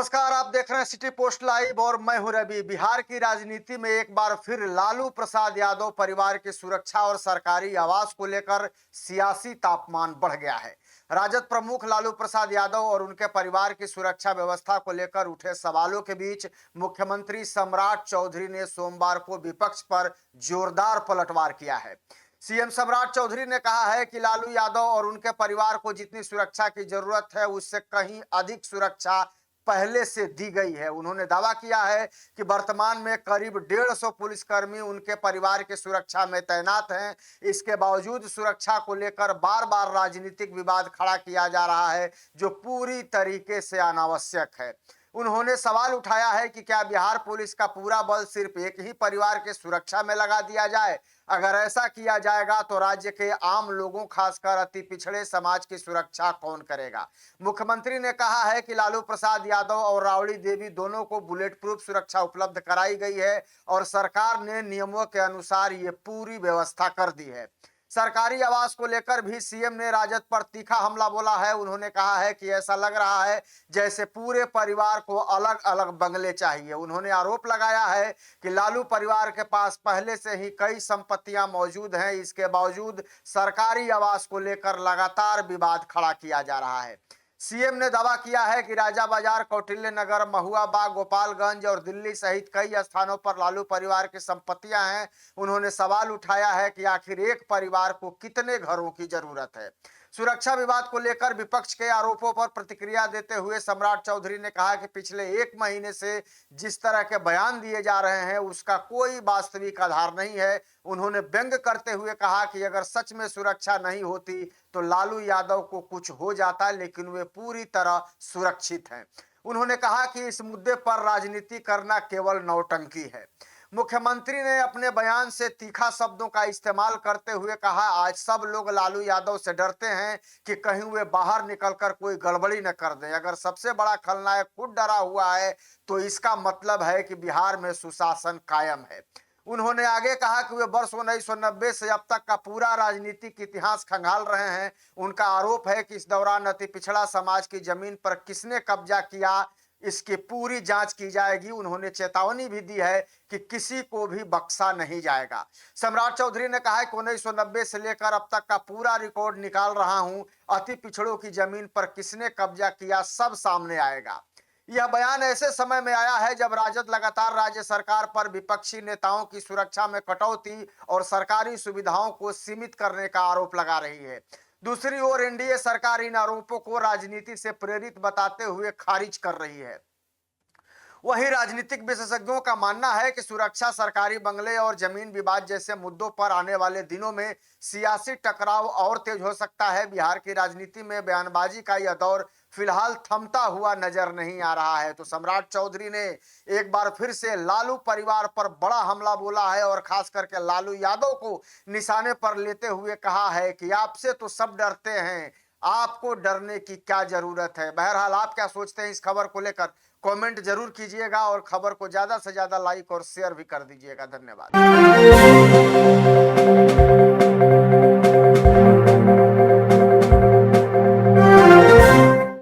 नमस्कार, आप देख रहे हैं सिटी पोस्ट लाइव और मैं हूं रवि। बिहार की राजनीति में एक बार फिर लालू प्रसाद यादव परिवार की सुरक्षा और सरकारी आवास को लेकर सियासी तापमान बढ़ गया है। राजद प्रमुख लालू प्रसाद यादव और उनके परिवार की सुरक्षा व्यवस्था को लेकर उठे सवालों के बीच मुख्यमंत्री सम्राट चौधरी ने सोमवार को विपक्ष पर जोरदार पलटवार किया है। सीएम सम्राट चौधरी ने कहा है कि लालू यादव और उनके परिवार को जितनी सुरक्षा की जरूरत है उससे कहीं अधिक सुरक्षा पहले से दी गई है। उन्होंने दावा किया है कि वर्तमान में करीब 150 पुलिसकर्मी उनके परिवार की सुरक्षा में तैनात हैं। इसके बावजूद सुरक्षा को लेकर बार बार राजनीतिक विवाद खड़ा किया जा रहा है, जो पूरी तरीके से अनावश्यक है। उन्होंने सवाल उठाया है कि क्या बिहार पुलिस का पूरा बल सिर्फ एक ही परिवार की सुरक्षा में लगा दिया जाए? अगर ऐसा किया जाएगा तो राज्य के आम लोगों, खासकर अति पिछड़े समाज की सुरक्षा कौन करेगा? मुख्यमंत्री ने कहा है कि लालू प्रसाद यादव और राबड़ी देवी दोनों को बुलेट प्रूफ सुरक्षा उपलब्ध कराई गई है और सरकार ने नियमों के अनुसार ये पूरी व्यवस्था कर दी है। सरकारी आवास को लेकर भी सीएम ने राजद पर तीखा हमला बोला है। उन्होंने कहा है कि ऐसा लग रहा है जैसे पूरे परिवार को अलग अलग बंगले चाहिए। उन्होंने आरोप लगाया है कि लालू परिवार के पास पहले से ही कई संपत्तियां मौजूद हैं। इसके बावजूद सरकारी आवास को लेकर लगातार विवाद खड़ा किया जा रहा है। सीएम ने दावा किया है कि राजा बाजार, कौटिल्य नगर, महुआ बाग, गोपालगंज और दिल्ली सहित कई स्थानों पर लालू परिवार की संपत्तियां हैं। उन्होंने सवाल उठाया है कि आखिर एक परिवार को कितने घरों की जरूरत है। सुरक्षा विवाद को लेकर विपक्ष के आरोपों पर प्रतिक्रिया देते हुए सम्राट चौधरी ने कहा कि पिछले एक महीने से जिस तरह के बयान दिए जा रहे हैं उसका कोई वास्तविक आधार नहीं है। उन्होंने व्यंग करते हुए कहा कि अगर सच में सुरक्षा नहीं होती तो लालू यादव को कुछ हो जाता, लेकिन वे पूरी तरह सुरक्षित हैं। उन्होंने कहा कि इस मुद्दे पर राजनीति करना केवल नौटंकी है। मुख्यमंत्री ने अपने बयान से तीखा शब्दों का इस्तेमाल करते हुए कहा, आज सब लोग लालू यादव से डरते हैं कि कहीं वे बाहर निकलकर कोई गड़बड़ी न कर दें। अगर सबसे बड़ा खलनायक खुद डरा हुआ है तो इसका मतलब है कि बिहार में सुशासन कायम है। उन्होंने आगे कहा कि वे वर्ष 1990 से अब तक का पूरा राजनीतिक इतिहास खंगाल रहे हैं। उनका आरोप है कि इस दौरान अति पिछड़ा समाज की जमीन पर किसने कब्जा किया, इसकी पूरी जांच की जाएगी। उन्होंने चेतावनी भी दी है कि किसी को भी बख्शा नहीं जाएगा। सम्राट चौधरी ने कहा कि 1990 से लेकर अब तक का पूरा रिकॉर्ड निकाल रहा हूं। अति पिछड़ों की जमीन पर किसने कब्जा किया सब सामने आएगा। यह बयान ऐसे समय में आया है जब राजद लगातार राज्य सरकार पर विपक्षी नेताओं की सुरक्षा में कटौती और सरकारी सुविधाओं को सीमित करने का आरोप लगा रही है। दूसरी ओर एनडीए सरकार इन आरोपों को राजनीति से प्रेरित बताते हुए खारिज कर रही है। वहीं राजनीतिक विशेषज्ञों का मानना है कि सुरक्षा, सरकारी बंगले और जमीन विवाद जैसे मुद्दों पर आने वाले दिनों में सियासी टकराव और तेज हो सकता है। बिहार की राजनीति में बयानबाजी का यह दौर फिलहाल थमता हुआ नजर नहीं आ रहा है। तो सम्राट चौधरी ने एक बार फिर से लालू परिवार पर बड़ा हमला बोला है और खास करके लालू यादव को निशाने पर लेते हुए कहा है कि आपसे तो सब डरते हैं, आपको डरने की क्या जरूरत है। बहरहाल आप क्या सोचते हैं इस खबर को लेकर, कमेंट जरूर कीजिएगा और खबर को ज्यादा से ज्यादा लाइक और शेयर भी कर दीजिएगा। धन्यवाद।